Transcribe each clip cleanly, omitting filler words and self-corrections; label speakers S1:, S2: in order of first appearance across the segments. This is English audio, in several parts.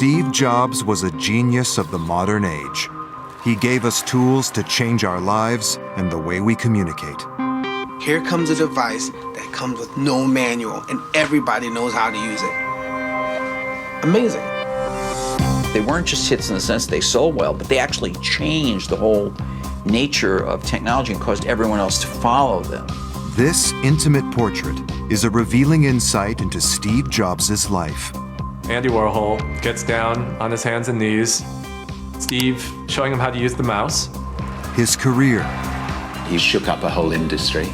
S1: Steve Jobs was a genius of the modern age. He gave us tools to change our lives and the way we communicate.
S2: Here comes a device that comes with no manual and everybody knows how to use it. Amazing.
S3: They weren't just hits in the sense they sold well, but they actually changed the whole nature of technology and caused everyone else to follow them.
S1: This intimate portrait is a revealing insight into Steve Jobs' life.
S4: Andy Warhol gets down on his hands and knees. Steve showing him how to use the mouse.
S1: His career.
S5: He shook up a whole industry.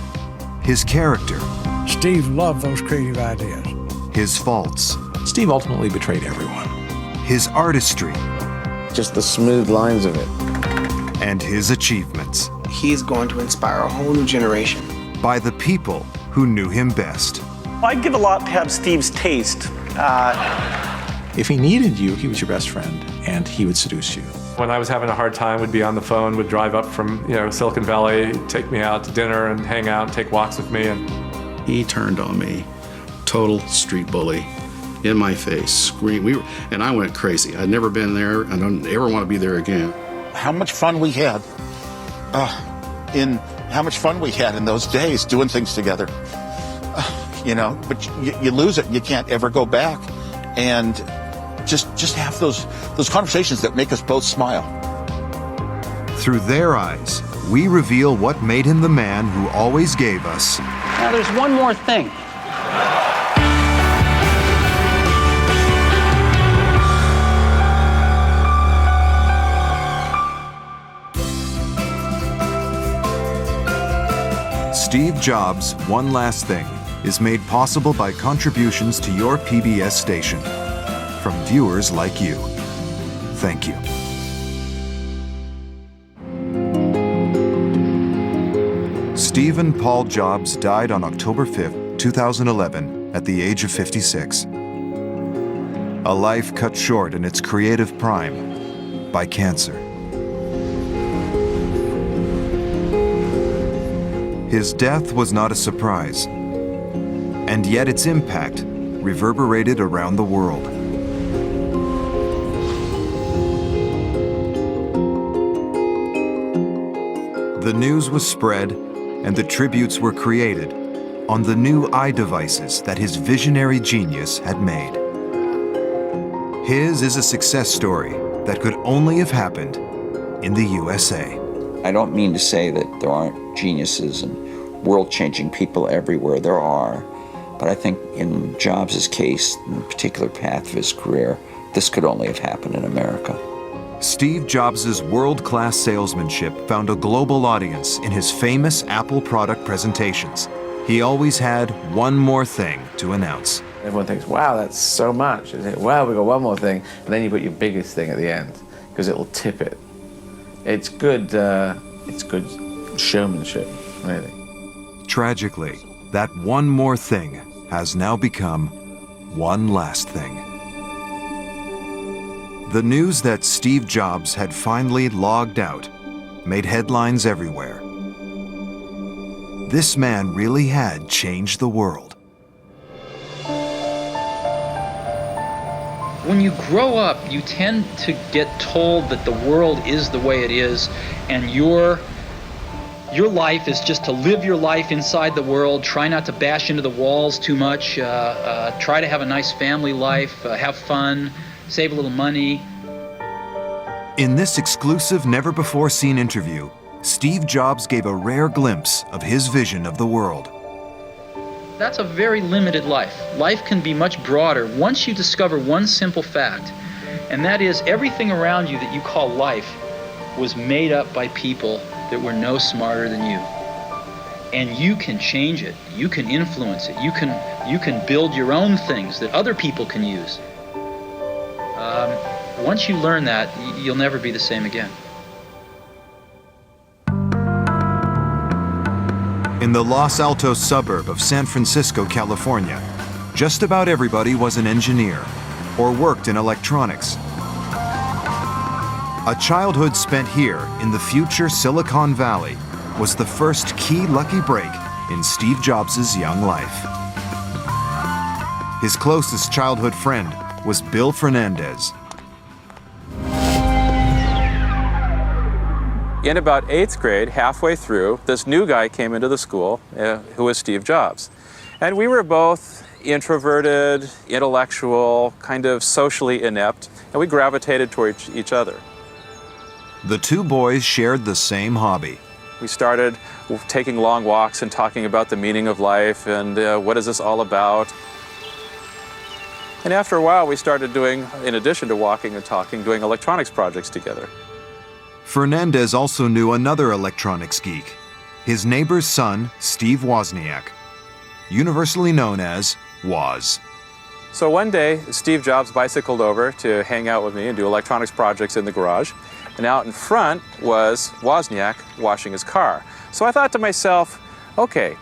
S1: His character.
S6: Steve loved those creative ideas.
S1: His faults.
S7: Steve ultimately betrayed everyone.
S1: His artistry.
S8: Just the smooth lines of it.
S1: And his achievements.
S2: He's going to inspire a whole new generation.
S1: By the people who knew him best.
S9: I'd give a lot to have Steve's taste.
S7: If he needed you, he was your best friend, and he would seduce you.
S4: When I was having a hard time, would be on the phone, would drive up from Silicon Valley, take me out to dinner and hang out and take walks with me. And
S10: he turned on me, total street bully, in my face, scream. And I went crazy. I'd never been there, and I don't ever want to be there again.
S11: How much fun we had in those days doing things together. But you lose it. You can't ever go back. And just have those conversations that make us both smile.
S1: Through their eyes, we reveal what made him the man who always gave us.
S12: Now there's one more thing.
S1: Steve Jobs' One Last Thing is made possible by contributions to your PBS station from viewers like you. Thank you. Stephen Paul Jobs died on October 5th, 2011, at the age of 56. A life cut short in its creative prime by cancer. His death was not a surprise, and yet its impact reverberated around the world. The news was spread, and the tributes were created on the new iDevices that his visionary genius had made. His is a success story that could only have happened in the USA.
S3: I don't mean to say that there aren't geniuses and world-changing people everywhere. There are. But I think in Jobs' case, in the particular path of his career, this could only have happened in America.
S1: Steve Jobs' world-class salesmanship found a global audience in his famous Apple product presentations. He always had one more thing to announce.
S8: Everyone thinks, wow, that's so much. And then, wow, we got one more thing. And then you put your biggest thing at the end, because it will tip it. It's good showmanship, really.
S1: Tragically, that one more thing has now become one last thing. The news that Steve Jobs had finally logged out made headlines everywhere. This man really had changed the world.
S12: When you grow up, you tend to get told that the world is the way it is, and your life is just to live your life inside the world, try not to bash into the walls too much, try to have a nice family life, have fun, save a little money.
S1: In this exclusive, never-before-seen interview, Steve Jobs gave a rare glimpse of his vision of the world.
S12: That's a very limited life. Life can be much broader once you discover one simple fact, and that is everything around you that you call life was made up by people that were no smarter than you. And you can change it. You can influence it. You can build your own things that other people can use. Once you learn that, you'll never be the same again.
S1: In the Los Altos suburb of San Francisco, California, just about everybody was an engineer or worked in electronics. A childhood spent here in the future Silicon Valley was the first key lucky break in Steve Jobs' young life. His closest childhood friend was Bill Fernandez,
S13: In about 8th grade, halfway through, this new guy came into the school who was Steve Jobs. And we were both introverted, intellectual, kind of socially inept, and we gravitated toward each other.
S1: The two boys shared the same hobby.
S13: We started taking long walks and talking about the meaning of life and what is this all about. And after a while, we started doing, in addition to walking and talking, doing electronics projects together.
S1: Fernandez also knew another electronics geek, his neighbor's son, Steve Wozniak, universally known as Woz.
S13: So one day, Steve Jobs bicycled over to hang out with me and do electronics projects in the garage. And out in front was Wozniak washing his car. So I thought to myself, okay,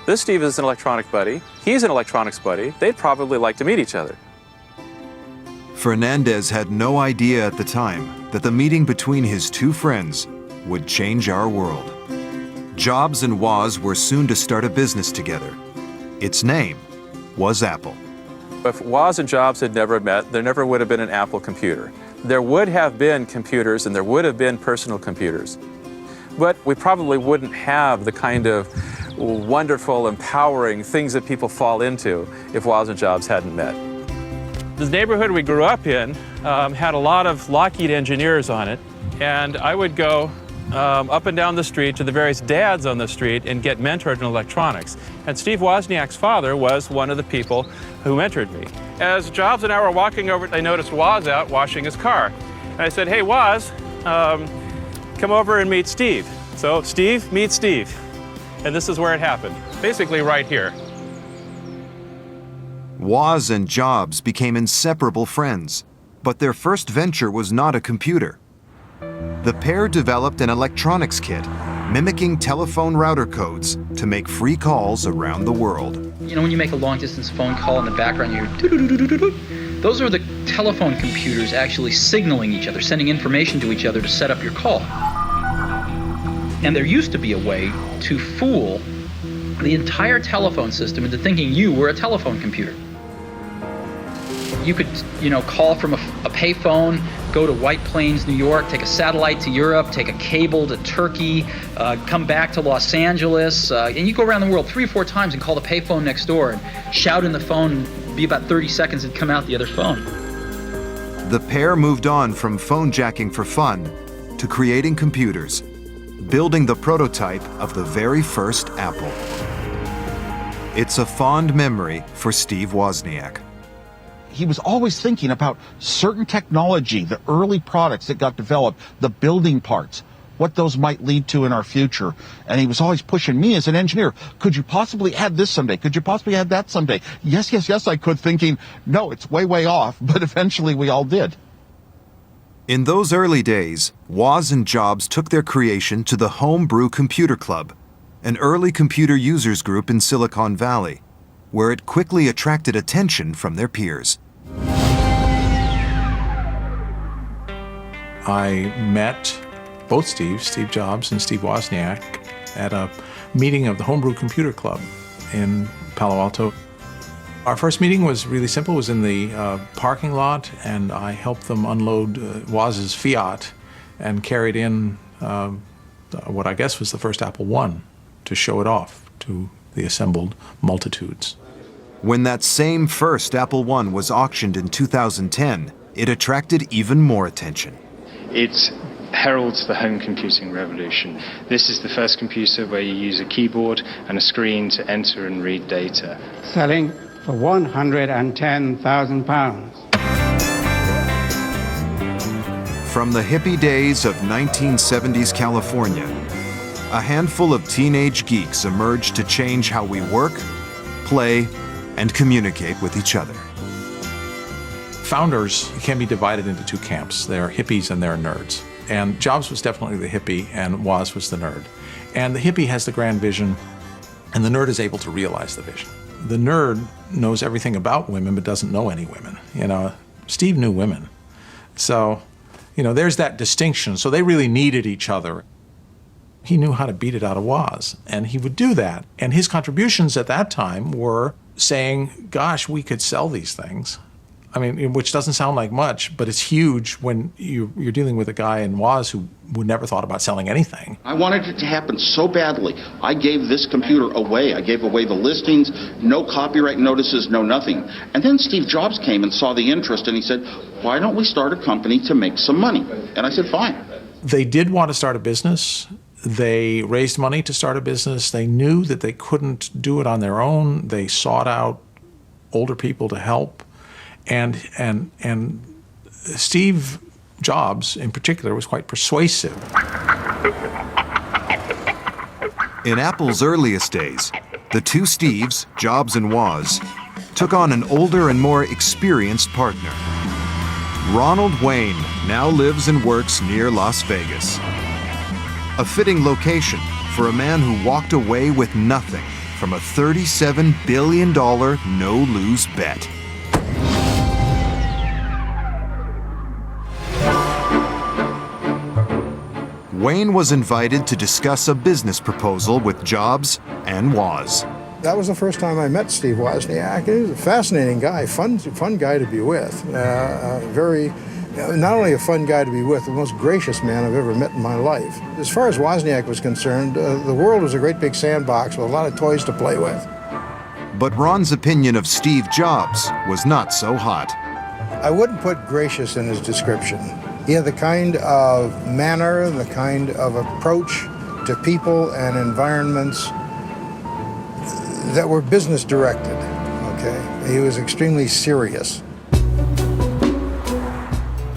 S13: this Steve is an electronic buddy, he's an electronics buddy, they'd probably like to meet each other.
S1: Fernandez had no idea at the time that the meeting between his two friends would change our world. Jobs and Woz were soon to start a business together. Its name was Apple.
S13: If Woz and Jobs had never met, there never would have been an Apple computer. There would have been computers and there would have been personal computers. But we probably wouldn't have the kind of wonderful, empowering things that people fall into if Woz and Jobs hadn't met. The neighborhood we grew up in had a lot of Lockheed engineers on it, and I would go up and down the street to the various dads on the street and get mentored in electronics. And Steve Wozniak's father was one of the people who mentored me. As Jobs and I were walking over, I noticed Woz out washing his car. And I said, hey, Woz, come over and meet Steve. So Steve meets Steve. And this is where it happened, basically right here.
S1: Woz and Jobs became inseparable friends, but their first venture was not a computer. The pair developed an electronics kit, mimicking telephone router codes to make free calls around the world.
S12: You know, when you make a long-distance phone call in the background, you hear doo-doo-doo-doo-doo-doo. Those are the telephone computers actually signaling each other, sending information to each other to set up your call. And there used to be a way to fool the entire telephone system into thinking you were a telephone computer. You could, call from a payphone, go to White Plains, New York, take a satellite to Europe, take a cable to Turkey, come back to Los Angeles, and you go around the world 3 or 4 times and call the payphone next door and shout in the phone, and be about 30 seconds and come out the other phone.
S1: The pair moved on from phone jacking for fun to creating computers, building the prototype of the very first Apple. It's a fond memory for Steve Wozniak.
S11: He was always thinking about certain technology, the early products that got developed, the building parts, what those might lead to in our future. And he was always pushing me as an engineer. Could you possibly add this someday? Could you possibly add that someday? Yes, I could, thinking, no, it's way, way off. But eventually we all did.
S1: In those early days, Woz and Jobs took their creation to the Homebrew Computer Club, an early computer users group in Silicon Valley, where it quickly attracted attention from their peers.
S7: I met both Steve Jobs and Steve Wozniak, at a meeting of the Homebrew Computer Club in Palo Alto. Our first meeting was really simple. It was in the parking lot, and I helped them unload Woz's Fiat and carried in what I guess was the first Apple I to show it off to the assembled multitudes.
S1: When that same first Apple I was auctioned in 2010, it attracted even more attention.
S14: It heralds the home computing revolution. This is the first computer where you use a keyboard and a screen to enter and read data.
S15: Selling for £110,000.
S1: From the hippie days of 1970s California, a handful of teenage geeks emerged to change how we work, play, and communicate with each other.
S7: Founders can be divided into 2 camps. There are hippies and there are nerds. And Jobs was definitely the hippie and Woz was the nerd. And the hippie has the grand vision and the nerd is able to realize the vision. The nerd knows everything about women but doesn't know any women. Steve knew women. So, there's that distinction. So they really needed each other. He knew how to beat it out of Woz, and he would do that. And his contributions at that time were saying, gosh, we could sell these things. I mean, which doesn't sound like much, but it's huge when you're dealing with a guy in Woz who would never thought about selling anything.
S11: I wanted it to happen so badly. I gave this computer away. I gave away the listings, no copyright notices, no nothing. And then Steve Jobs came and saw the interest, and he said, why don't we start a company to make some money? And I said, fine.
S7: They did want to start a business. They raised money to start a business. They knew that they couldn't do it on their own. They sought out older people to help. And Steve Jobs, in particular, was quite persuasive.
S1: In Apple's earliest days, the two Steves, Jobs and Woz, took on an older and more experienced partner. Ronald Wayne now lives and works near Las Vegas. A fitting location for a man who walked away with nothing from a $37 billion no-lose bet. Wayne was invited to discuss a business proposal with Jobs and Woz.
S6: That was the first time I met Steve Wozniak. He was a fascinating guy, fun guy to be with. Not only a fun guy to be with, the most gracious man I've ever met in my life. As far as Wozniak was concerned, the world was a great big sandbox with a lot of toys to play with.
S1: But Ron's opinion of Steve Jobs was not so hot.
S6: I wouldn't put gracious in his description. He had the kind of manner, the kind of approach to people and environments that were business directed, okay? He was extremely serious.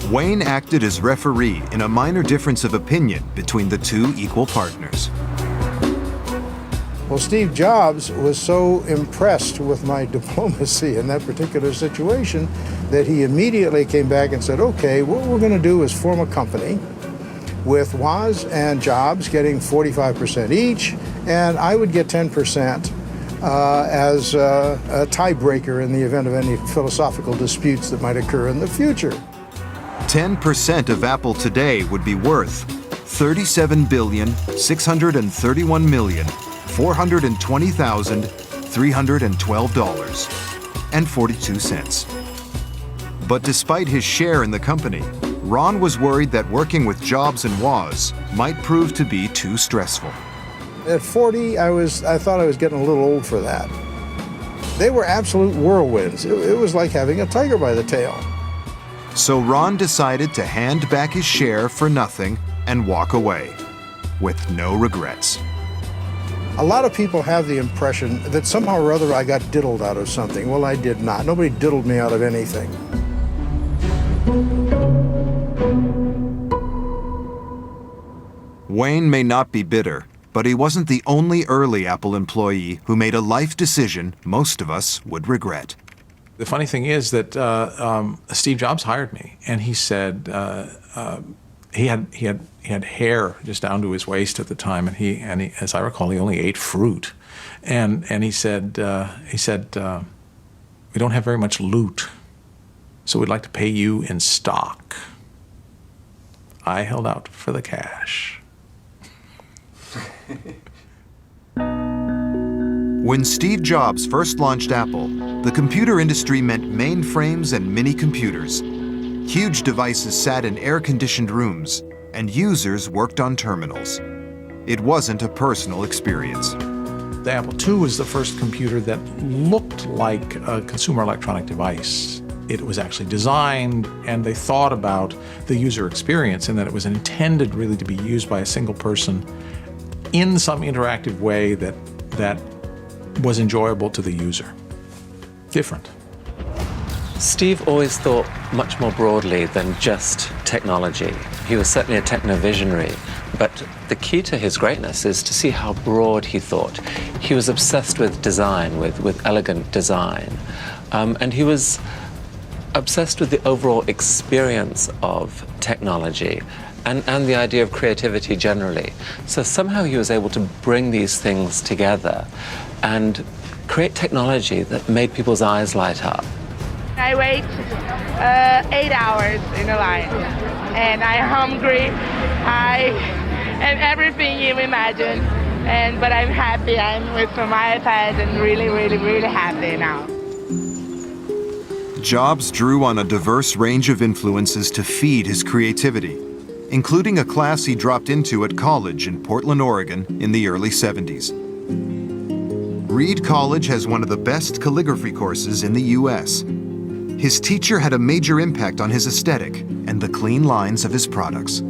S1: Wayne acted as referee in a minor difference of opinion between the two equal partners.
S6: Well, Steve Jobs was so impressed with my diplomacy in that particular situation that he immediately came back and said, okay, what we're going to do is form a company with Woz and Jobs getting 45% each, and I would get 10% as a tiebreaker in the event of any philosophical disputes that might occur in the future.
S1: 10% of Apple today would be worth $37,631,420,312.42. But despite his share in the company, Ron was worried that working with Jobs and Woz might prove to be too stressful.
S6: At 40, I thought I was getting a little old for that. They were absolute whirlwinds. It was like having a tiger by the tail.
S1: So Ron decided to hand back his share for nothing and walk away, with no regrets.
S6: A lot of people have the impression that somehow or other I got diddled out of something. Well, I did not. Nobody diddled me out of anything.
S1: Wayne may not be bitter, but he wasn't the only early Apple employee who made a life decision most of us would regret.
S7: The funny thing is that Steve Jobs hired me, and he said he had hair just down to his waist at the time, and he as I recall, he only ate fruit, and he said we don't have very much loot, so we'd like to pay you in stock. I held out for the cash.
S1: When Steve Jobs first launched Apple, the computer industry meant mainframes and mini-computers. Huge devices sat in air-conditioned rooms, and users worked on terminals. It wasn't a personal experience.
S7: The Apple II was the first computer that looked like a consumer electronic device. It was actually designed, and they thought about the user experience in that it was intended really to be used by a single person in some interactive way that was enjoyable to the user. Different.
S15: Steve always thought much more broadly than just technology. He was certainly a techno-visionary, but the key to his greatness is to see how broad he thought. He was obsessed with design, with elegant design, and he was obsessed with the overall experience of technology and the idea of creativity generally. So somehow he was able to bring these things together and create technology that made people's eyes light up.
S16: I wait 8 hours in a line, and I'm hungry, and everything you imagine, but I'm happy. I'm with my iPad and really, really, really happy now.
S1: Jobs drew on a diverse range of influences to feed his creativity, including a class he dropped into at college in Portland, Oregon in the early 70s. Reed College has one of the best calligraphy courses in the US. His teacher had a major impact on his aesthetic and the clean lines of his products.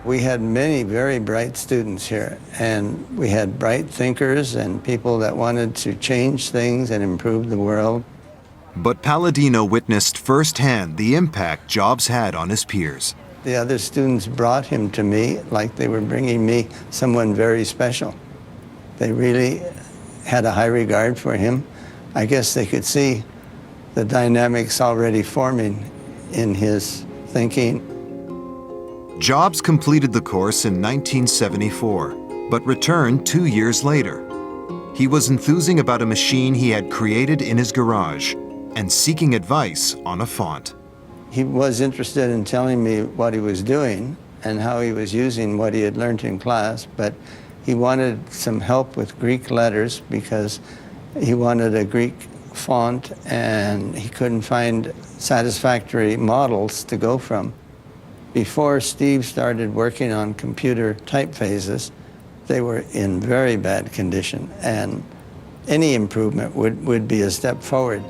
S17: We had many very bright students here, and we had bright thinkers and people that wanted to change things and improve the world.
S1: But Palladino witnessed firsthand the impact Jobs had on his peers.
S17: The other students brought him to me like they were bringing me someone very special. They really had a high regard for him. I guess they could see the dynamics already forming in his thinking.
S1: Jobs completed the course in 1974, but returned 2 years later. He was enthusing about a machine he had created in his garage and seeking advice on a font.
S17: He was interested in telling me what he was doing and how he was using what he had learned in class, but he wanted some help with Greek letters because he wanted a Greek font and he couldn't find satisfactory models to go from. Before Steve started working on computer typefaces, they were in very bad condition, and any improvement would be a step forward.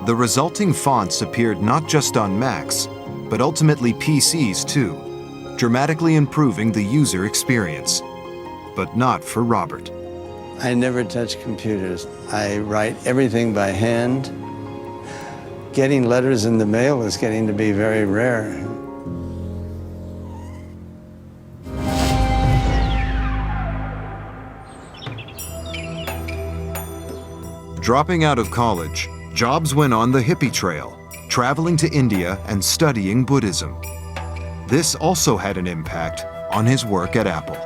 S1: The resulting fonts appeared not just on Macs, but ultimately PCs too, dramatically improving the user experience. But not for Robert.
S17: I never touch computers. I write everything by hand. Getting letters in the mail is getting to be very rare.
S1: Dropping out of college, Jobs went on the hippie trail, traveling to India and studying Buddhism. This also had an impact on his work at Apple.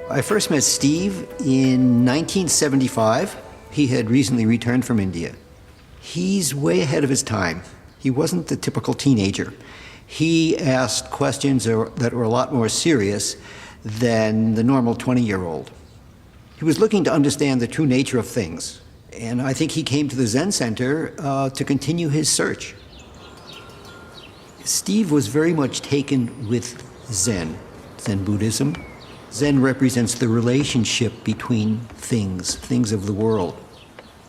S18: I first met Steve in 1975. He had recently returned from India. He's way ahead of his time. He wasn't the typical teenager. He asked questions that were a lot more serious than the normal 20-year-old. He was looking to understand the true nature of things. And I think he came to the Zen Center to continue his search. Steve was very much taken with Zen Buddhism. Zen represents the relationship between things of the world.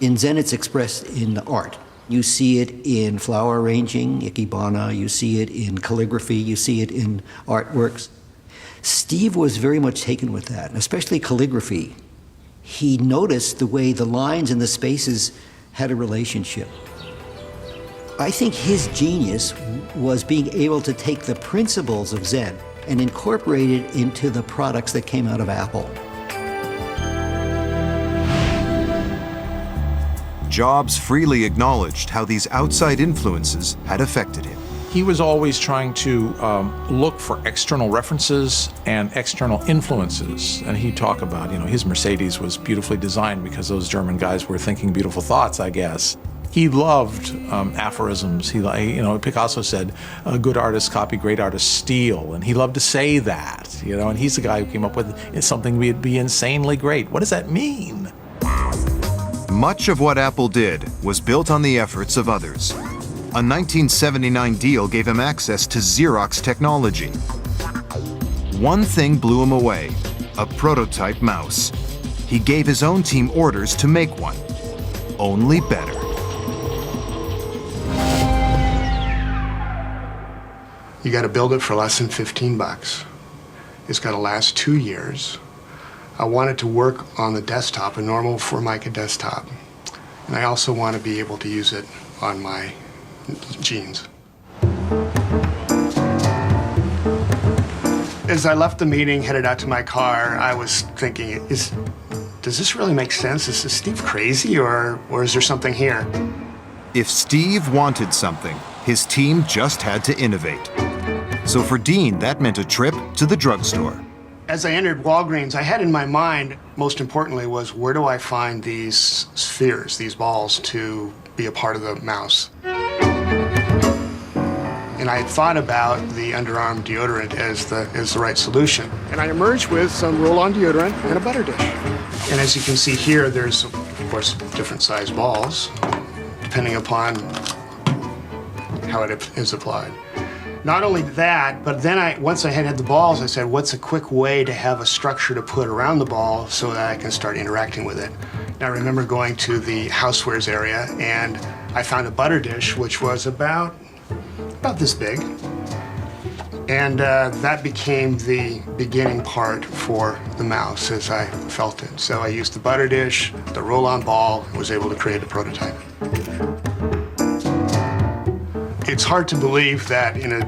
S18: In Zen, it's expressed in art. You see it in flower arranging, ikebana, you see it in calligraphy, you see it in artworks. Steve was very much taken with that, and especially calligraphy. He noticed the way the lines and the spaces had a relationship. I think his genius was being able to take the principles of Zen and incorporate it into the products that came out of Apple.
S1: Jobs freely acknowledged how these outside influences had affected him.
S7: He was always trying to look for external references and external influences. And he'd talk about, his Mercedes was beautifully designed because those German guys were thinking beautiful thoughts, I guess. He loved aphorisms. Picasso said, good artists copy, great artists steal. And he loved to say that, and he's the guy who came up with something would be insanely great. What does that mean?
S1: Much of what Apple did was built on the efforts of others. A 1979 deal gave him access to Xerox technology. One thing blew him away, a prototype mouse. He gave his own team orders to make one, only better.
S19: You got to build it for less than 15 bucks. It's got to last 2 years. I want it to work on the desktop, a normal Formica desktop. And I also want to be able to use it on my jeans. As I left the meeting, headed out to my car, I was thinking, does this really make sense? Is Steve crazy, or is there something here?
S1: If Steve wanted something, his team just had to innovate. So for Dean, that meant a trip to the drugstore.
S19: As I entered Walgreens, I had in my mind, most importantly, was where do I find these spheres, these balls, to be a part of the mouse? And I had thought about the underarm deodorant as the right solution. And I emerged with some roll-on deodorant and a butter dish. And as you can see here, there's, of course, different size balls, depending upon how it is applied. Not only that, but then once I had the balls, I said, what's a quick way to have a structure to put around the ball so that I can start interacting with it? And I remember going to the housewares area, and I found a butter dish, which was about this big. And that became the beginning part for the mouse as I felt it. So I used the butter dish, the roll-on ball, and was able to create a prototype. It's hard to believe that in a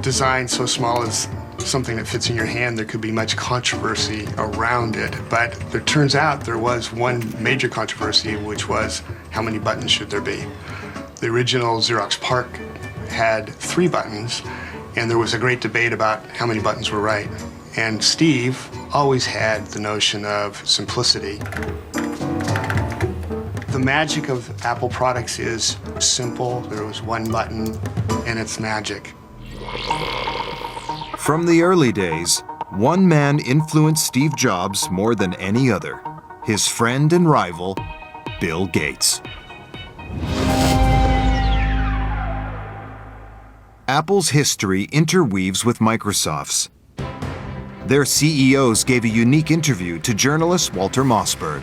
S19: design so small as something that fits in your hand, there could be much controversy around it. But it turns out there was one major controversy, which was how many buttons should there be? The original Xerox PARC had 3 buttons, and there was a great debate about how many buttons were right. And Steve always had the notion of simplicity. The magic of Apple products is simple. There was one button, and it's magic.
S1: From the early days, one man influenced Steve Jobs more than any other: his friend and rival, Bill Gates. Apple's history interweaves with Microsoft's. Their CEOs gave a unique interview to journalist Walter Mossberg.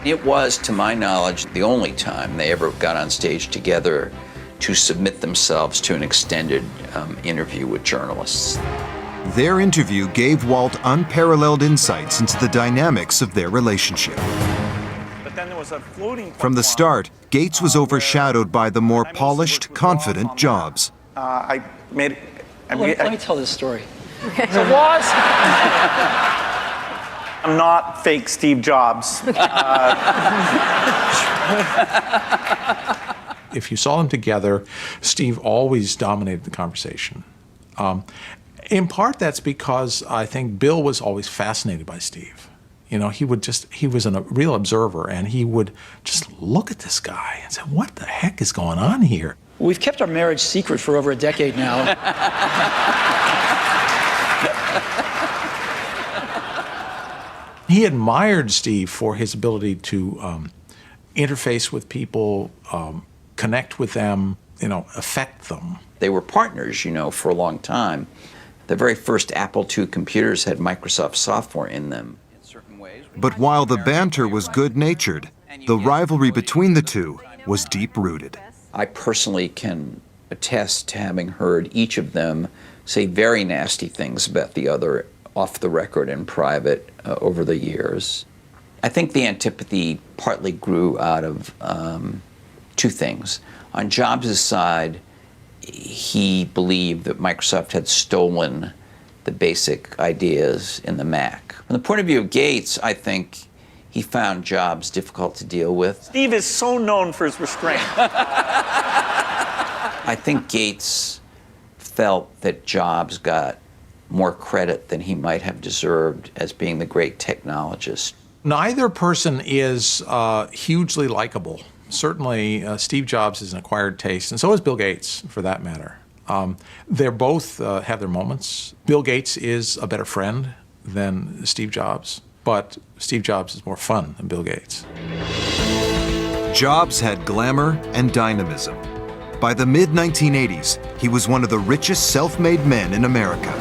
S3: It was, to my knowledge, the only time they ever got on stage together to submit themselves to an extended interview with journalists.
S1: Their interview gave Walt unparalleled insights into the dynamics of their relationship.
S9: But then there was a floating
S1: From the start, Gates was overshadowed by the more polished, confident Jobs.
S9: I made.
S12: Let me tell this story.
S9: So was. I'm not fake Steve Jobs.
S7: If you saw them together, Steve always dominated the conversation. In part, that's because I think Bill was always fascinated by Steve. You know, he was a real observer, and he would just look at this guy and say, what the heck is going on here?
S12: We've kept our marriage secret for over a decade now.
S7: He admired Steve for his ability to interface with people, connect with them, affect them.
S3: They were partners, for a long time. The very first Apple II computers had Microsoft software in them.
S1: But while the banter was good-natured, the rivalry between the two was deep-rooted.
S3: I personally can attest to having heard each of them say very nasty things about the other off the record in private over the years. I think the antipathy partly grew out of 2 things. On Jobs' side, he believed that Microsoft had stolen the basic ideas in the Mac. From the point of view of Gates, I think he found Jobs difficult to deal with.
S9: Steve is so known for his restraint.
S3: I think Gates felt that Jobs got more credit than he might have deserved as being the great technologist.
S7: Neither person is hugely likable. Certainly, Steve Jobs is an acquired taste, and so is Bill Gates, for that matter. They're both have their moments. Bill Gates is a better friend than Steve Jobs, but Steve Jobs is more fun than Bill Gates.
S1: Jobs had glamour and dynamism. By the mid-1980s, he was one of the richest self-made men in America.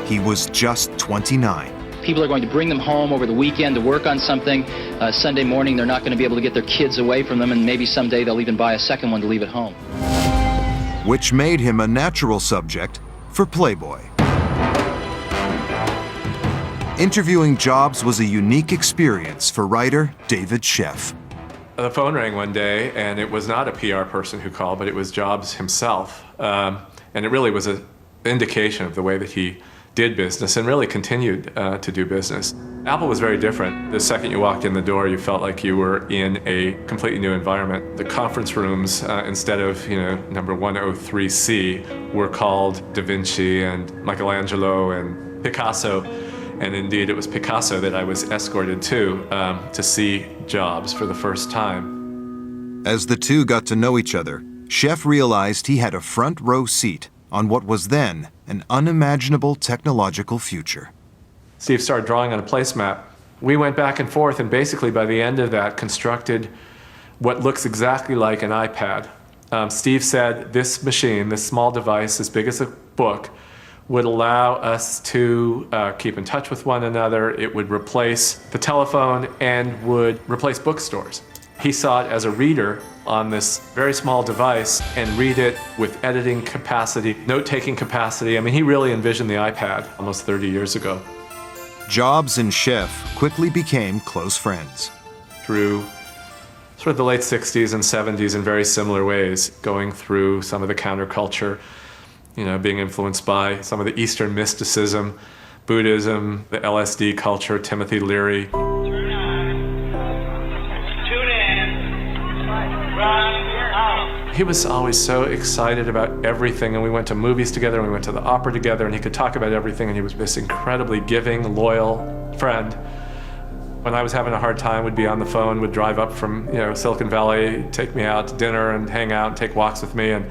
S1: He was just 29.
S12: People are going to bring them home over the weekend to work on something. Sunday morning, they're not going to be able to get their kids away from them, and maybe someday they'll even buy a second one to leave at home.
S1: Which made him a natural subject for Playboy. Interviewing Jobs was a unique experience for writer David Sheff.
S4: The phone rang one day, and it was not a PR person who called, but it was Jobs himself. And it really was an indication of the way that he did business and really continued to do business. Apple was very different. The second you walked in the door, you felt like you were in a completely new environment. The conference rooms, instead of number 103C, were called Da Vinci and Michelangelo and Picasso. And indeed, it was Picasso that I was escorted to see Jobs for the first time.
S1: As the two got to know each other, Sheff realized he had a front row seat on what was then an unimaginable technological future.
S4: Steve started drawing on a placemat. We went back and forth, and basically by the end of that constructed what looks exactly like an iPad. Steve said this machine, this small device as big as a book, would allow us to keep in touch with one another. It would replace the telephone and would replace bookstores. He saw it as a reader on this very small device and read it with editing capacity, note-taking capacity. I mean, he really envisioned the iPad almost 30 years ago.
S1: Jobs and Schiff quickly became close friends.
S4: Through sort of the late 60s and 70s in very similar ways, going through some of the counterculture, you know, being influenced by some of the Eastern mysticism, Buddhism, the LSD culture, Timothy Leary. He was always so excited about everything, and we went to movies together, and we went to the opera together, and he could talk about everything, and he was this incredibly giving, loyal friend. When I was having a hard time, would be on the phone, would drive up from, you know, Silicon Valley, take me out to dinner and hang out and take walks with me, and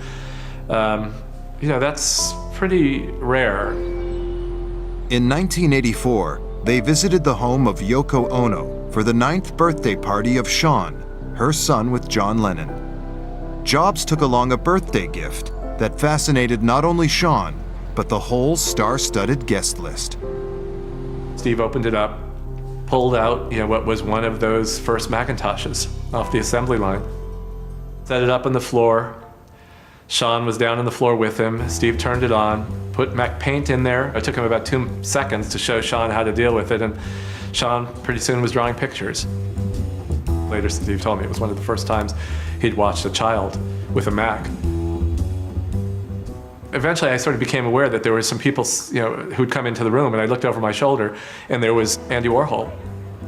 S4: you know, that's pretty rare.
S1: In 1984, they visited the home of Yoko Ono for the 9th birthday party of Sean, her son with John Lennon. Jobs took along a birthday gift that fascinated not only Sean, but the whole star-studded guest list.
S4: Steve opened it up, pulled out, you know, what was one of those first Macintoshes off the assembly line, set it up on the floor. Sean was down on the floor with him. Steve turned it on, put Mac Paint in there. It took him about 2 seconds to show Sean how to deal with it, and Sean pretty soon was drawing pictures. Later, Steve told me it was one of the first times he'd watched a child with a Mac. Eventually, I sort of became aware that there were some people, you know, who'd come into the room, and I looked over my shoulder, and there was Andy Warhol.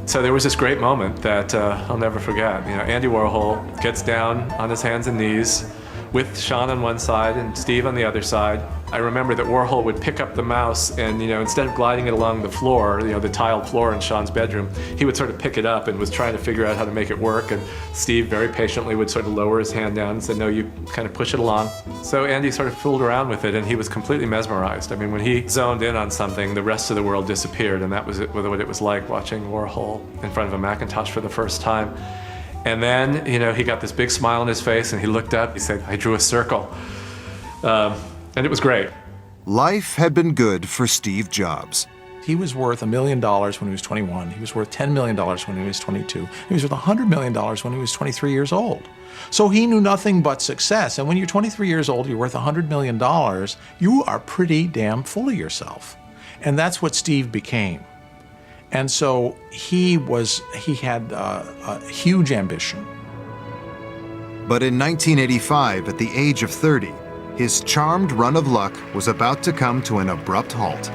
S4: So there was this great moment that I'll never forget. You know, Andy Warhol gets down on his hands and knees with Sean on one side and Steve on the other side. I remember that Warhol would pick up the mouse and, you know, instead of gliding it along the floor, you know, the tiled floor in Sean's bedroom, he would sort of pick it up and was trying to figure out how to make it work. And Steve very patiently would sort of lower his hand down and say, no, you kind of push it along. So Andy sort of fooled around with it, and he was completely mesmerized. I mean, when he zoned in on something, the rest of the world disappeared, and that was what it was like watching Warhol in front of a Macintosh for the first time. And then, you know, he got this big smile on his face, and he looked up, he said, I drew a circle. And it was great.
S1: Life had been good for Steve Jobs.
S7: He was worth $1 million when he was 21. He was worth $10 million when he was 22. He was worth $100 million when he was 23 years old. So he knew nothing but success. And when you're 23 years old, you're worth $100 million, you are pretty damn full of yourself. And that's what Steve became. And so he had a huge ambition.
S1: But in 1985, at the age of 30, his charmed run of luck was about to come to an abrupt halt.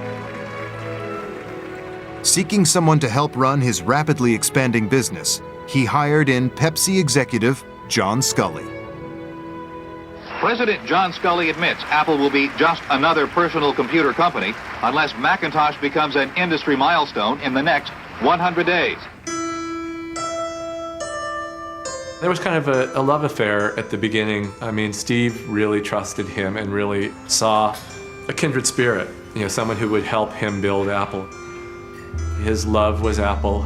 S1: Seeking someone to help run his rapidly expanding business, he hired in Pepsi executive John Sculley.
S20: President John Sculley admits Apple will be just another personal computer company unless Macintosh becomes an industry milestone in the next 100 days.
S4: There was kind of a love affair at the beginning. I mean, Steve really trusted him and really saw a kindred spirit, you know, someone who would help him build Apple. His love was Apple.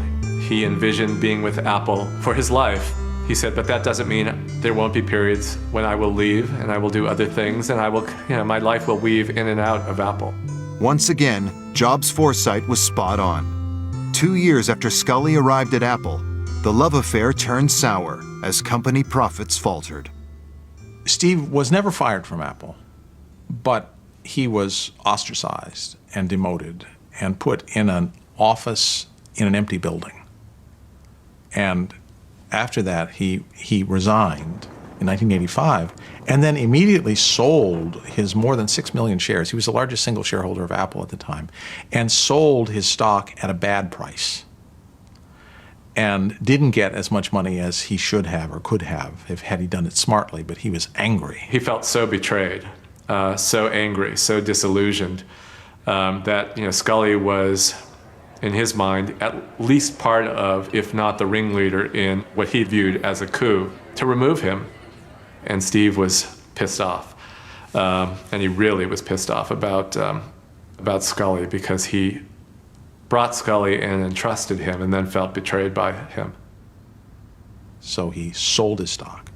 S4: He envisioned being with Apple for his life. He said, but that doesn't mean there won't be periods when I will leave and I will do other things, and I will, you know, my life will weave in and out of Apple.
S1: Once again, Jobs' foresight was spot on. 2 years after Sculley arrived at Apple, the love affair turned sour as company profits faltered.
S7: Steve was never fired from Apple, but he was ostracized and demoted and put in an office in an empty building. And after that, he resigned in 1985 and then immediately sold his more than 6 million shares. He was the largest single shareholder of Apple at the time, and sold his stock at a bad price and didn't get as much money as he should have or could have had he done it smartly, but he was angry.
S4: He felt so betrayed, so angry, so disillusioned that, you know, Sculley was, in his mind, at least part of, if not the ringleader in what he viewed as a coup, to remove him. And Steve was pissed off. And he really was pissed off about Scully because he brought Scully in and trusted him and then felt betrayed by him.
S7: So he sold his stock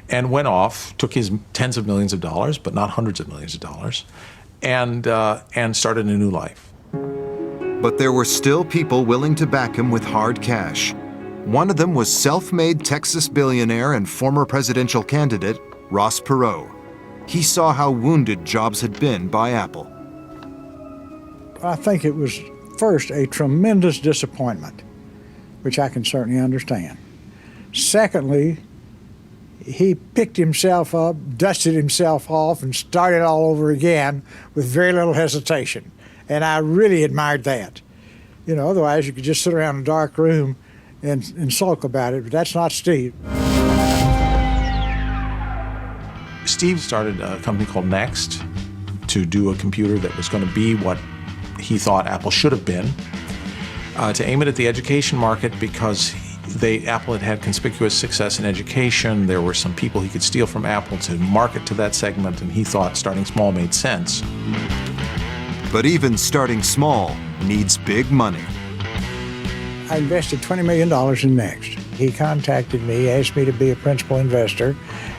S7: and went off, took his tens of millions of dollars, but not hundreds of millions of dollars, and started a new life.
S1: But there were still people willing to back him with hard cash. One of them was self-made Texas billionaire and former presidential candidate Ross Perot. He saw how wounded Jobs had been by Apple.
S21: I think it was first a tremendous disappointment, which I can certainly understand. Secondly, he picked himself up, dusted himself off, and started all over again with very little hesitation. And I really admired that. You know, otherwise you could just sit around in a dark room and sulk about it, but that's not Steve.
S7: Steve started a company called Next to do a computer that was going to be what he thought Apple should have been, to aim it at the education market because Apple had had conspicuous success in education. There were some people he could steal from Apple to market to that segment, and he thought starting small made sense.
S1: But even starting small needs big money.
S21: I invested $20 million in Next. He contacted me, asked me to be a principal investor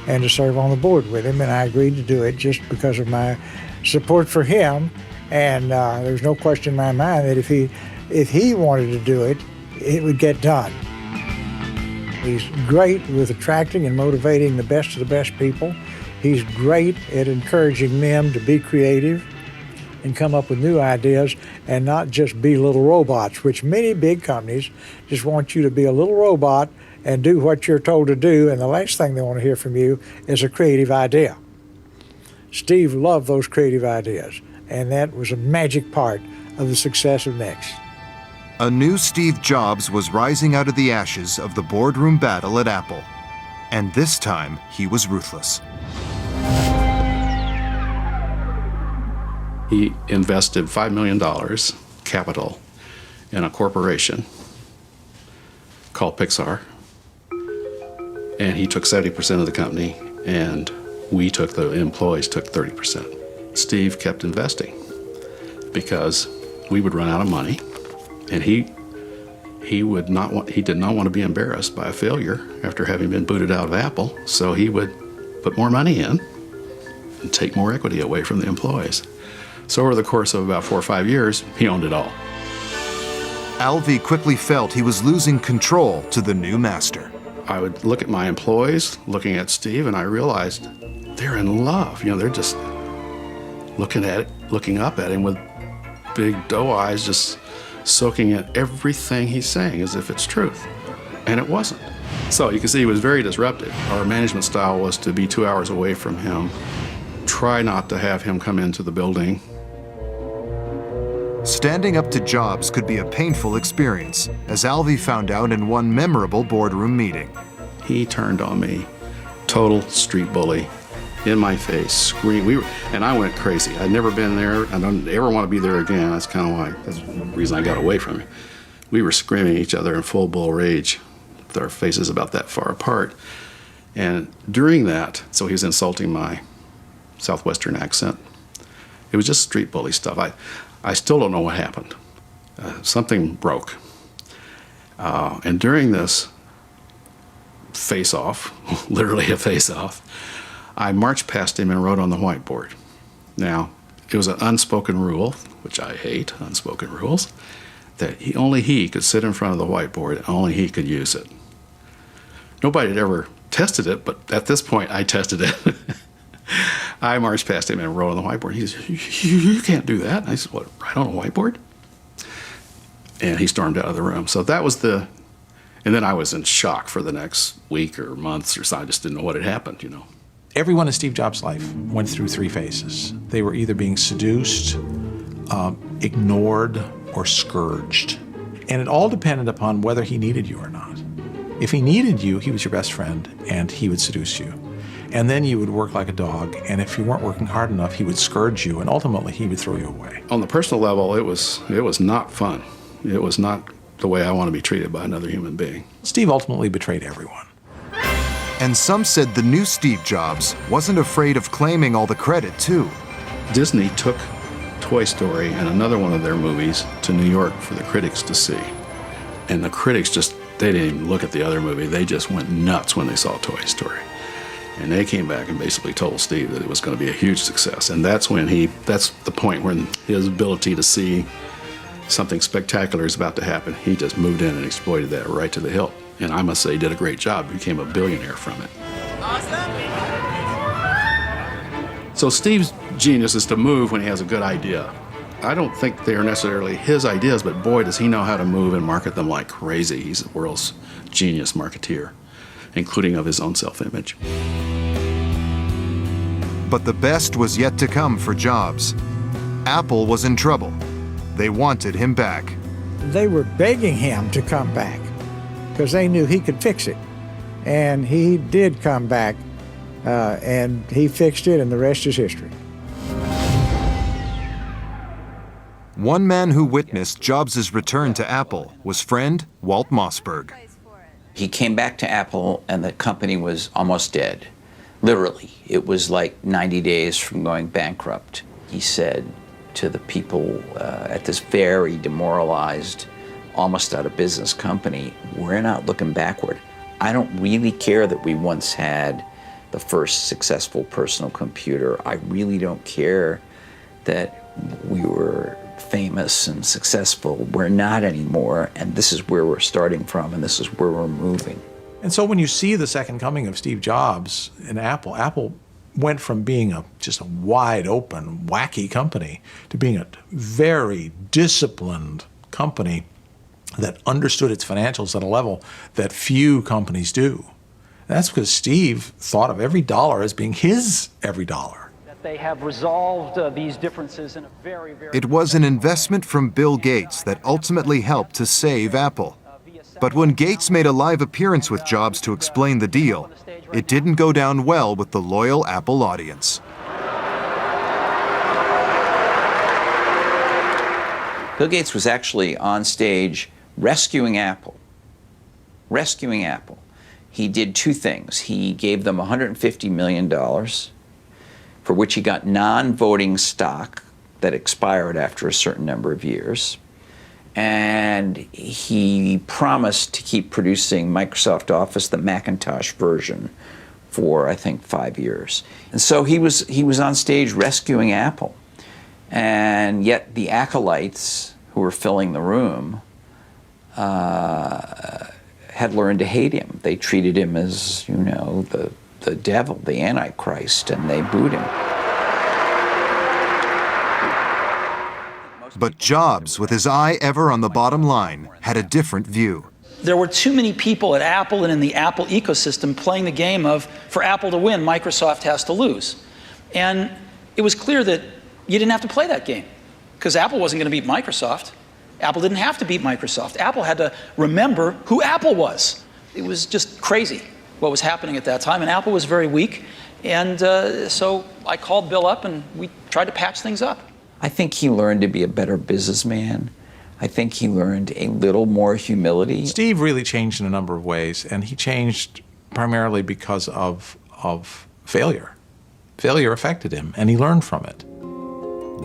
S21: and to serve on the board with him, and I agreed to do it just because of my support for him. And there's no question in my mind that if he wanted to do it, it would get done. He's great with attracting and motivating the best of the best people. He's great at encouraging them to be creative and come up with new ideas and not just be little robots, which many big companies just want you to be a little robot and do what you're told to do, and the last thing they want to hear from you is a creative idea. Steve loved those creative ideas, and that was a magic part of the success of Next.
S1: A new Steve Jobs was rising out of the ashes of the boardroom battle at Apple. And this time, he was ruthless.
S10: He invested $5 million capital in a corporation called Pixar. And he took 70% of the company, and the employees took 30%. Steve kept investing because we would run out of money, and he did not want to be embarrassed by a failure after having been booted out of Apple, so he would put more money in and take more equity away from the employees. So over the course of about 4 or 5 years, he owned it all.
S1: Alvey quickly felt he was losing control to the new master.
S10: I would look at my employees, looking at Steve, and I realized they're in love. You know, they're just looking up at him with big doe eyes, just soaking in everything he's saying as if it's truth. And it wasn't. So you can see he was very disruptive. Our management style was to be 2 hours away from him, try not to have him come into the building.
S1: Standing up to Jobs could be a painful experience, as Alvey found out in one memorable boardroom meeting.
S10: He turned on me, total street bully, in my face, screamed. And I went crazy. I'd never been there. I don't ever want to be there again. That's the reason I got away from him. We were screaming at each other in full bull rage, with our faces about that far apart. And during that, so he was insulting my Southwestern accent. It was just street bully stuff. I still don't know what happened. Something broke. And during this face-off, literally a face-off, I marched past him and wrote on the whiteboard. Now, it was an unspoken rule, which I hate, unspoken rules, that only he could sit in front of the whiteboard and only he could use it. Nobody had ever tested it, but at this point I tested it. I marched past him and wrote on the whiteboard. He said, you can't do that. And I said, what, write on a whiteboard? And he stormed out of the room. So that was and then I was in shock for the next week or months or so. I just didn't know what had happened, you know.
S7: Everyone in Steve Jobs' life went through 3 phases. They were either being seduced, ignored, or scourged. And it all depended upon whether he needed you or not. If he needed you, he was your best friend, and he would seduce you. And then you would work like a dog, and if you weren't working hard enough, he would scourge you, and ultimately he would throw you away.
S10: On the personal level, it was not fun. It was not the way I want to be treated by another human being.
S7: Steve ultimately betrayed everyone.
S1: And some said the new Steve Jobs wasn't afraid of claiming all the credit, too.
S10: Disney took Toy Story and another one of their movies to New York for the critics to see. And the critics they didn't even look at the other movie. They just went nuts when they saw Toy Story. And they came back and basically told Steve that it was going to be a huge success. And that's the point when his ability to see something spectacular is about to happen, he just moved in and exploited that right to the hilt. And I must say he did a great job, became a billionaire from it. So Steve's genius is to move when he has a good idea. I don't think they are necessarily his ideas, but boy, does he know how to move and market them like crazy. He's the world's genius marketeer, including of his own self-image.
S1: But the best was yet to come for Jobs. Apple was in trouble. They wanted him back.
S21: They were begging him to come back because they knew he could fix it. And he did come back, and he fixed it, and the rest is history.
S1: One man who witnessed Jobs' return to Apple was friend Walt Mossberg.
S3: He came back to Apple and the company was almost dead. Literally, it was like 90 days from going bankrupt. He said to the people at this very demoralized, almost out of business company, we're not looking backward. I don't really care that we once had the first successful personal computer. I really don't care that we were famous and successful. We're not anymore, and this is where we're starting from, and this is where we're moving.
S7: And so when you see the second coming of Steve Jobs in Apple, Apple went from being just a wide open, wacky company to being a very disciplined company that understood its financials at a level that few companies do. And that's because Steve thought of every dollar as being his every dollar.
S5: They have resolved these differences in a very, very...
S1: It was an investment from Bill Gates that ultimately helped to save Apple. But when Gates made a live appearance with Jobs to explain the deal, it didn't go down well with the loyal Apple audience.
S3: Bill Gates was actually on stage rescuing Apple. Rescuing Apple. He did two things. He gave them $150 million, for which he got non-voting stock that expired after a certain number of years. And he promised to keep producing Microsoft Office, the Macintosh version, for, I think, 5 years. And so he was on stage rescuing Apple. And yet the acolytes who were filling the room had learned to hate him. They treated him as, you know, the devil, the Antichrist, and they booed him.
S1: But Jobs, with his eye ever on the bottom line, had a different view.
S12: There were too many people at Apple and in the Apple ecosystem playing the game of, for Apple to win, Microsoft has to lose. And it was clear that you didn't have to play that game, because Apple wasn't going to beat Microsoft. Apple didn't have to beat Microsoft. Apple had to remember who Apple was. It was just crazy what was happening at that time, and Apple was very weak. And so I called Bill up, and we tried to patch things up.
S3: I think he learned to be a better businessman. I think he learned a little more humility.
S7: Steve really changed in a number of ways, and he changed primarily because of failure. Failure affected him, and he learned from it.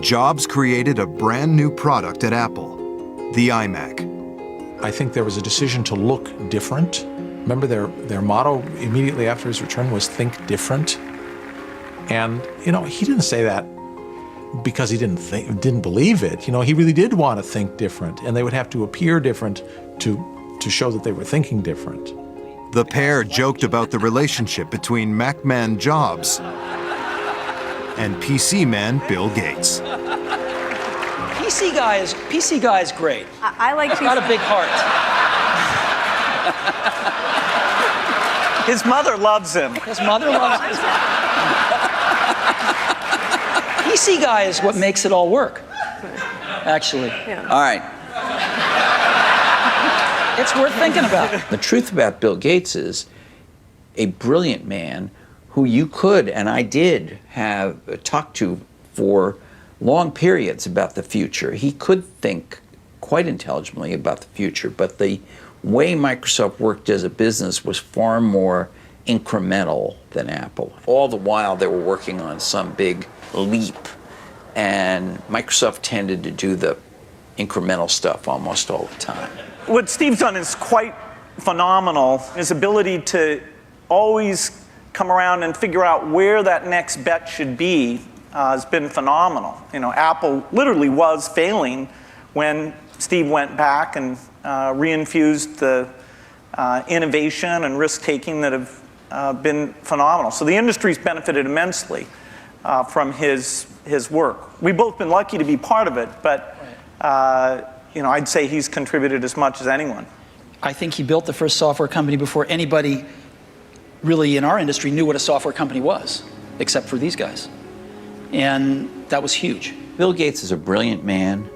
S1: Jobs created a brand new product at Apple, the iMac.
S7: I think there was a decision to look different. Remember their motto immediately after his return was "Think different." And, you know, he didn't say that because he didn't believe it. You know, he really did want to think different, and they would have to appear different to show that they were thinking different.
S1: The pair joked about the relationship between Mac man Jobs and PC man Bill Gates.
S12: PC guy is great.
S22: I like
S12: He's got a big heart.
S9: His mother loves him.
S12: His mother loves him. PC guy is what makes it all work, actually.
S22: Yeah.
S3: All right.
S12: It's worth thinking about.
S3: The truth about Bill Gates is a brilliant man who you could, and I did, have talked to for long periods about the future. He could think quite intelligently about the future, but the way Microsoft worked as a business was far more incremental than Apple. All the while they were working on some big leap, and Microsoft tended to do the incremental stuff almost all the time.
S9: What Steve's done is quite phenomenal. His ability to always come around and figure out where that next bet should be has been phenomenal. You know, Apple literally was failing when Steve went back and reinfused the innovation and risk-taking that have been phenomenal. So the industry's benefited immensely from his work. We've both been lucky to be part of it, but you know, I'd say he's contributed as much as anyone.
S12: I think he built the first software company before anybody really in our industry knew what a software company was, except for these guys. And that was huge.
S3: Bill Gates is a brilliant man.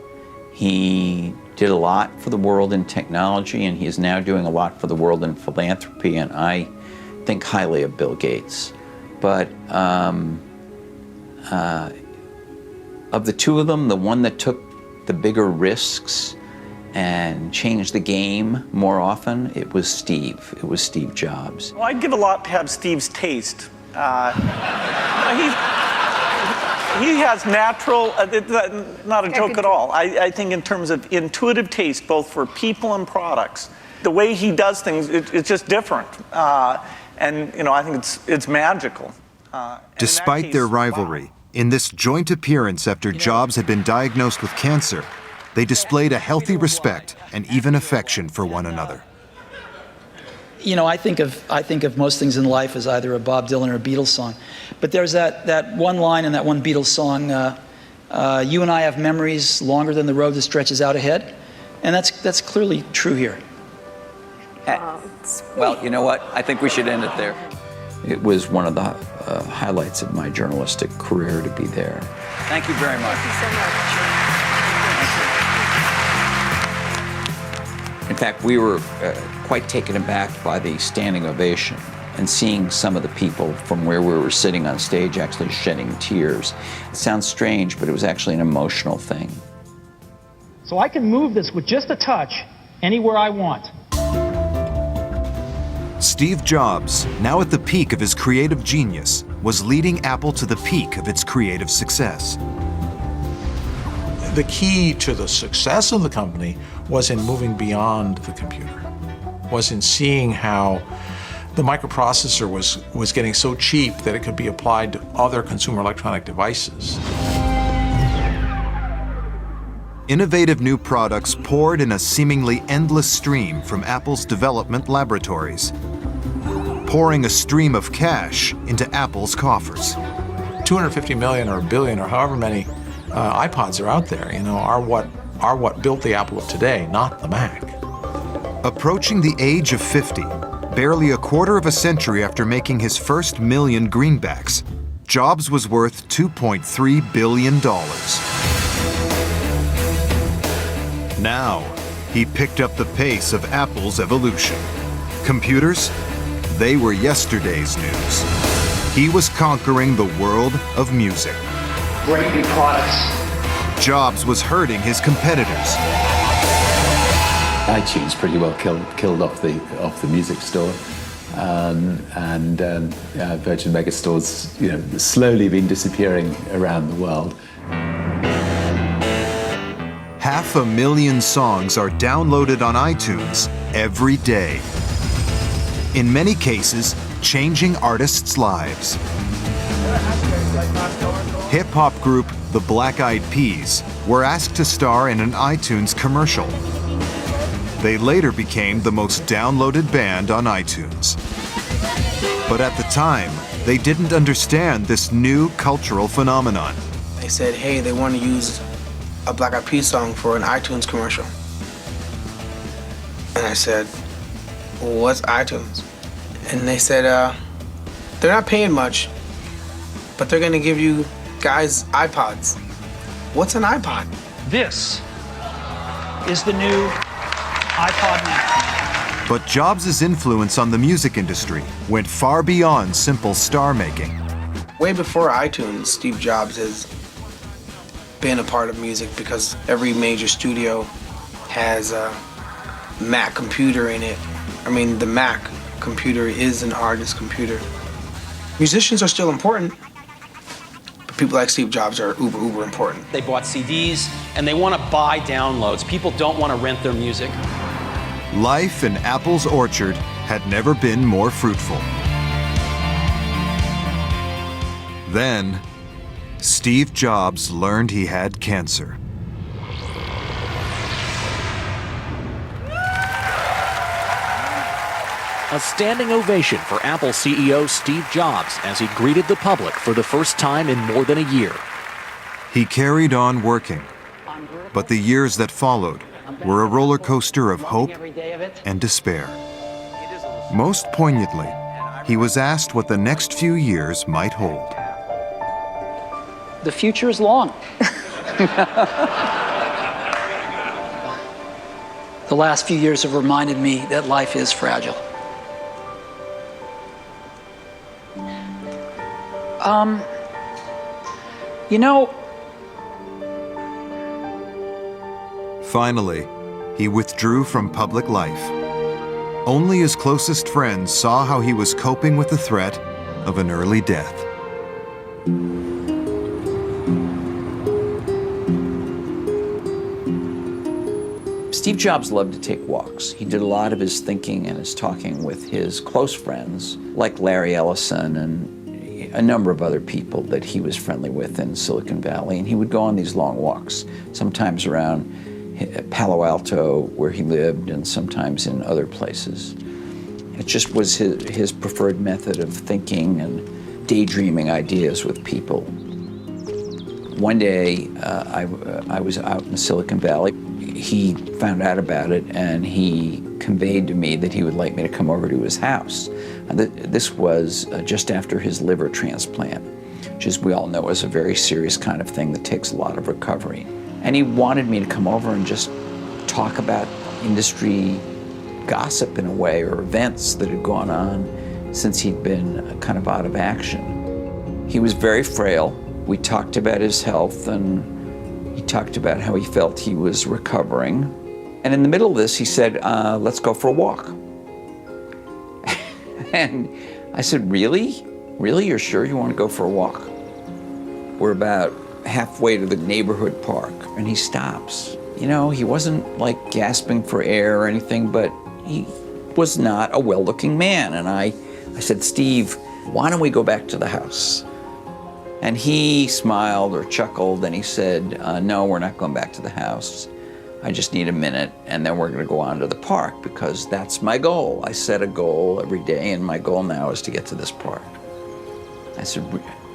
S3: He did a lot for the world in technology, and he is now doing a lot for the world in philanthropy, and I think highly of Bill Gates. But of the two of them, the one that took the bigger risks and changed the game more often, it was Steve. It was Steve Jobs.
S9: Well, I'd give a lot to have Steve's taste. He has natural, not a joke at all. I think in terms of intuitive taste, both for people and products, the way he does things, it's just different. And you know, I think it's magical.
S1: Despite their rivalry, in this joint appearance after Jobs had been diagnosed with cancer, they displayed a healthy respect and even affection for one another.
S12: You know, I think of most things in life as either a Bob Dylan or a Beatles song. But there's that one line in that one Beatles song, you and I have memories longer than the road that stretches out ahead. And that's clearly true here.
S3: Well, you know what? I think we should end it there. It was one of the highlights of my journalistic career to be there. Thank you very much.
S2: Thank you so much.
S3: In fact, we were quite taken aback by the standing ovation and seeing some of the people from where we were sitting on stage actually shedding tears. It sounds strange, but it was actually an emotional thing.
S5: So I can move this with just a touch anywhere I want.
S1: Steve Jobs, now at the peak of his creative genius, was leading Apple to the peak of its creative success.
S7: The key to the success of the company was in moving beyond the computer, was in seeing how the microprocessor was getting so cheap that it could be applied to other consumer electronic devices.
S1: Innovative new products poured in a seemingly endless stream from Apple's development laboratories, pouring a stream of cash into Apple's coffers.
S7: 250 million or a billion or however many iPods are out there, you know, are what built the Apple of today, not the Mac.
S1: Approaching the age of 50, barely a quarter of a century after making his first million greenbacks, Jobs was worth $2.3 billion. Now, he picked up the pace of Apple's evolution. Computers, they were yesterday's news. He was conquering the world of music.
S5: Great new products.
S1: Jobs was hurting his competitors.
S22: iTunes pretty well killed off the music store, and Virgin Megastores, you know, slowly been disappearing around the world.
S1: 500,000 songs are downloaded on iTunes every day. In many cases, changing artists' lives. Hip-hop group The Black Eyed Peas were asked to star in an iTunes commercial. They later became the most downloaded band on iTunes. But at the time, they didn't understand this new cultural phenomenon.
S23: They said, hey, they want to use a Black Eyed Peas song for an iTunes commercial. And I said, well, what's iTunes? And they said, they're not paying much, but they're gonna give you guys iPods. What's an iPod?
S5: This is the new iPod Nano.
S1: But Jobs' influence on the music industry went far beyond simple star making.
S23: Way before iTunes, Steve Jobs has been a part of music because every major studio has a Mac computer in it. I mean, the Mac computer is an artist's computer. Musicians are still important, but people like Steve Jobs are uber important.
S2: They bought CDs and they want to buy downloads. People don't want to rent their music.
S1: Life in Apple's orchard had never been more fruitful. Then, Steve Jobs learned he had cancer.
S8: A standing ovation for Apple CEO Steve Jobs as he greeted the public for the first time in more than a year.
S1: He carried on working, but the years that followed were a roller coaster of hope and despair. Most poignantly, he was asked what the next few years might hold.
S13: The future is long. The last few years have reminded me that life is fragile. You know,
S1: finally, he withdrew from public life. Only his closest friends saw how he was coping with the threat of an early death.
S3: Steve Jobs loved to take walks. He did a lot of his thinking and his talking with his close friends, like Larry Ellison and a number of other people that he was friendly with in Silicon Valley. And he would go on these long walks, sometimes around Palo Alto, where he lived, and sometimes in other places. It just was his preferred method of thinking and daydreaming ideas with people. One day, I was out in Silicon Valley. He found out about it, and he conveyed to me that he would like me to come over to his house. This was just after his liver transplant, which, as we all know, is a very serious kind of thing that takes a lot of recovery. And he wanted me to come over and just talk about industry gossip in a way, or events that had gone on since he'd been kind of out of action. He was very frail. We talked about his health, and he talked about how he felt he was recovering. And in the middle of this, he said, let's go for a walk. And I said, really? Really, you're sure you want to go for a walk? We're about halfway to the neighborhood park, and he stops. You know, he wasn't like gasping for air or anything, but he was not a well-looking man. And I said, Steve, why don't we go back to the house? And he smiled or chuckled, and he said, no, we're not going back to the house. I just need a minute, and then we're going to go on to the park, because that's my goal. I set a goal every day, and my goal now is to get to this park. I said,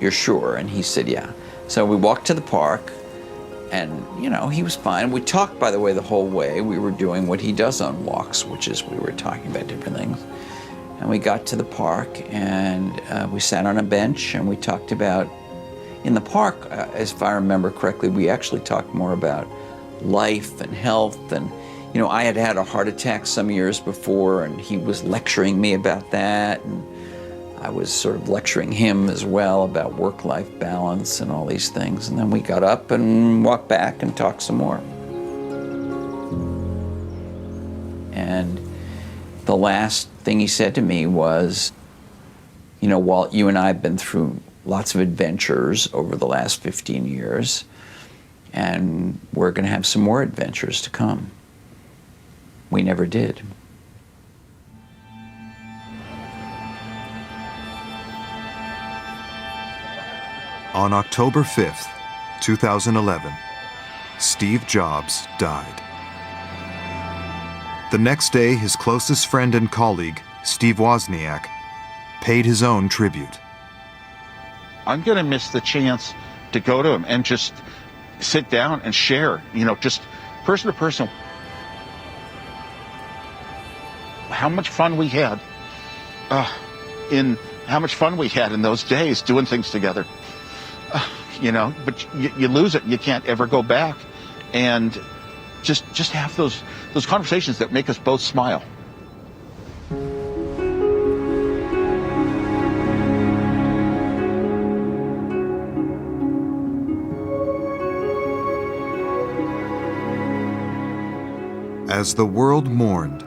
S3: you're sure? And he said, yeah. So we walked to the park, and, you know, he was fine. We talked, by the way, the whole way. We were doing what he does on walks, which is we were talking about different things. And we got to the park, and we sat on a bench, and we talked about, in the park, if I remember correctly, we actually talked more about life and health. And, you know, I had had a heart attack some years before, and he was lecturing me about that. And I was sort of lecturing him as well about work-life balance and all these things. And then we got up and walked back and talked some more. And the last thing he said to me was, you know, Walt, you and I have been through lots of adventures over the last 15 years, and we're going to have some more adventures to come. We never did.
S1: On October 5th, 2011, Steve Jobs died. The next day, his closest friend and colleague, Steve Wozniak, paid his own tribute.
S11: I'm going to miss the chance to go to him and just sit down and share, you know, just person to person, how much fun we had in those days doing things together. You know, but you lose it. You can't ever go back, and just have those conversations that make us both smile.
S1: As the world mourned,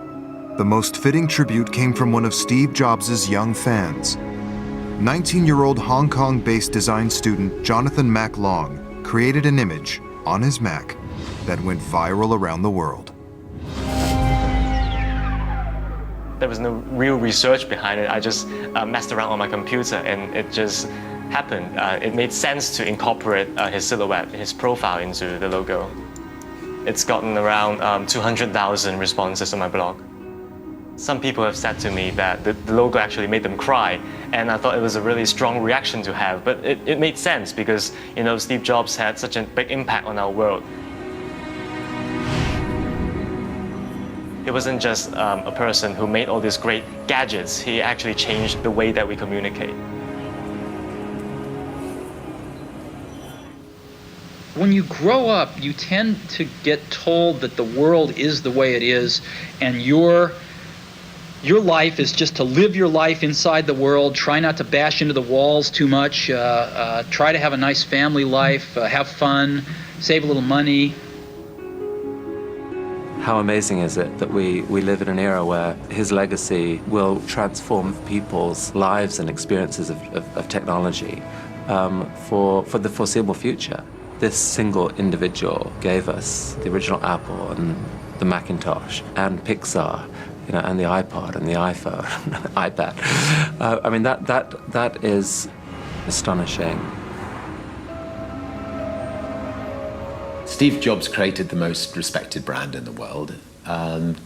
S1: the most fitting tribute came from one of Steve Jobs' young fans. 19-year-old Hong Kong-based design student Jonathan Mac Long created an image on his Mac that went viral around the world.
S6: There was no real research behind it. I just messed around on my computer and it just happened. It made sense to incorporate his silhouette, his profile into the logo. It's gotten around 200,000 responses on my blog. Some people have said to me that the logo actually made them cry, and I thought it was a really strong reaction to have, but it made sense because, you know, Steve Jobs had such a big impact on our world. He wasn't just a person who made all these great gadgets. He actually changed the way that we communicate.
S12: When you grow up, you tend to get told that the world is the way it is, and your life is just to live your life inside the world, try not to bash into the walls too much, try to have a nice family life, have fun, save a little money.
S14: How amazing is it that we live in an era where his legacy will transform people's lives and experiences of technology for the foreseeable future. This single individual gave us the original Apple and the Macintosh and Pixar, you know, and the iPod and the iPhone, iPad. I mean, that is astonishing.
S22: Steve Jobs created the most respected brand in the world, and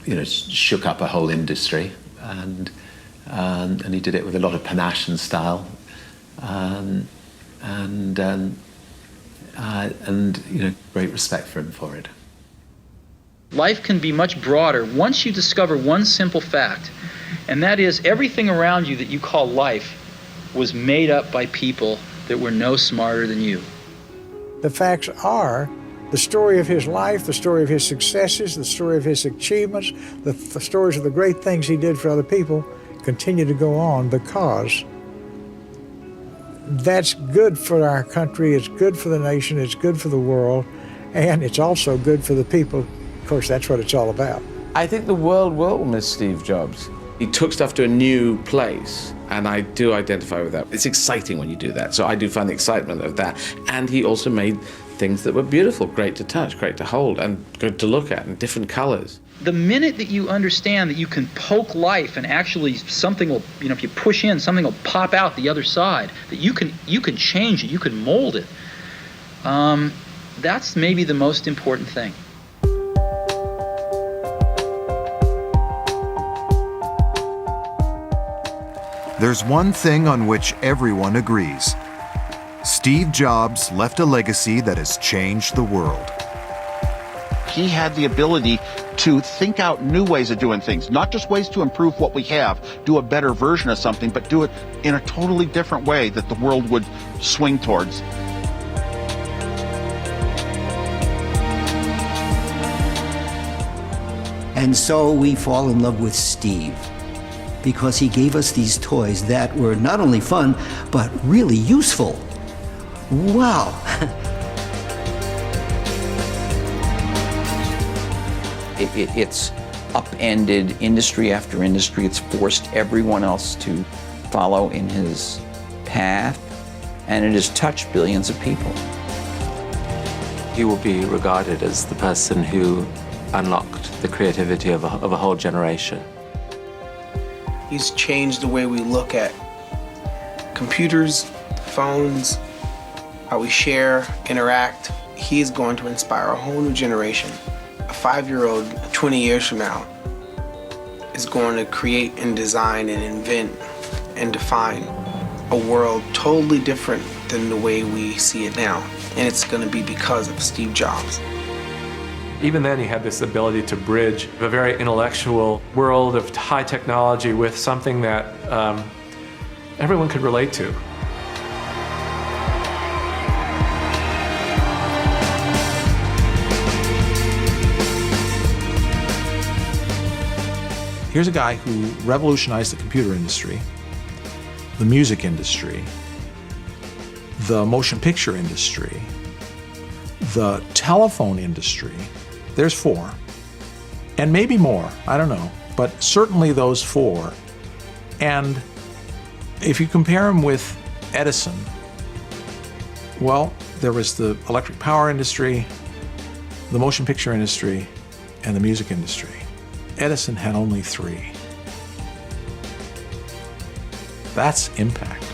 S22: you know, shook up a whole industry, and he did it with a lot of panache and style, and you know, great respect for him for it.
S12: Life can be much broader once you discover one simple fact, and that is everything around you that you call life was made up by people that were no smarter than you.
S21: The facts are the story of his life, the story of his successes, the story of his achievements, the stories of the great things he did for other people continue to go on because that's good for our country, it's good for the nation, it's good for the world, and it's also good for the people. Of course, that's what it's all about.
S15: I think the world will miss Steve Jobs. He took stuff to a new place, and I do identify with that. It's exciting when you do that, so I do find the excitement of that. And he also made things that were beautiful, great to touch, great to hold, and good to look at, and different colors.
S12: The minute that you understand that you can poke life and actually something will, you know, if you push in, something will pop out the other side, that you can change it, you can mold it, that's maybe the most important thing.
S1: There's one thing on which everyone agrees. Steve Jobs left a legacy that has changed the world.
S11: He had the ability to think out new ways of doing things, not just ways to improve what we have, do a better version of something, but do it in a totally different way that the world would swing towards.
S18: And so we fall in love with Steve, because he gave us these toys that were not only fun, but really useful. Wow.
S3: It's upended industry after industry. It's forced everyone else to follow in his path, and it has touched billions of people.
S14: He will be regarded as the person who unlocked the creativity of a whole generation.
S23: He's changed the way we look at computers, phones, how we share, interact. He's going to inspire a whole new generation. A 5-year-old 20 years from now is going to create and design and invent and define a world totally different than the way we see it now. And it's going to be because of Steve Jobs.
S4: Even then, he had this ability to bridge a very intellectual world of high technology with something that everyone could relate to.
S7: Here's a guy who revolutionized the computer industry, the music industry, the motion picture industry, the telephone industry. There's 4. And maybe more, I don't know, but certainly those four. And if you compare them with Edison, well, there was the electric power industry, the motion picture industry, and the music industry. Edison had only 3. That's impact.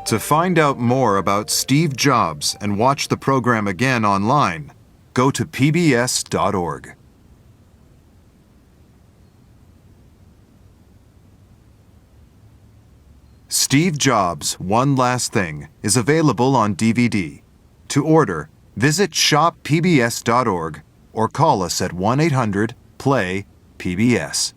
S1: To find out more about Steve Jobs and watch the program again online, go to pbs.org. Steve Jobs' One Last Thing is available on DVD. To order, visit shoppbs.org or call us at 1-800-PLAY-PBS.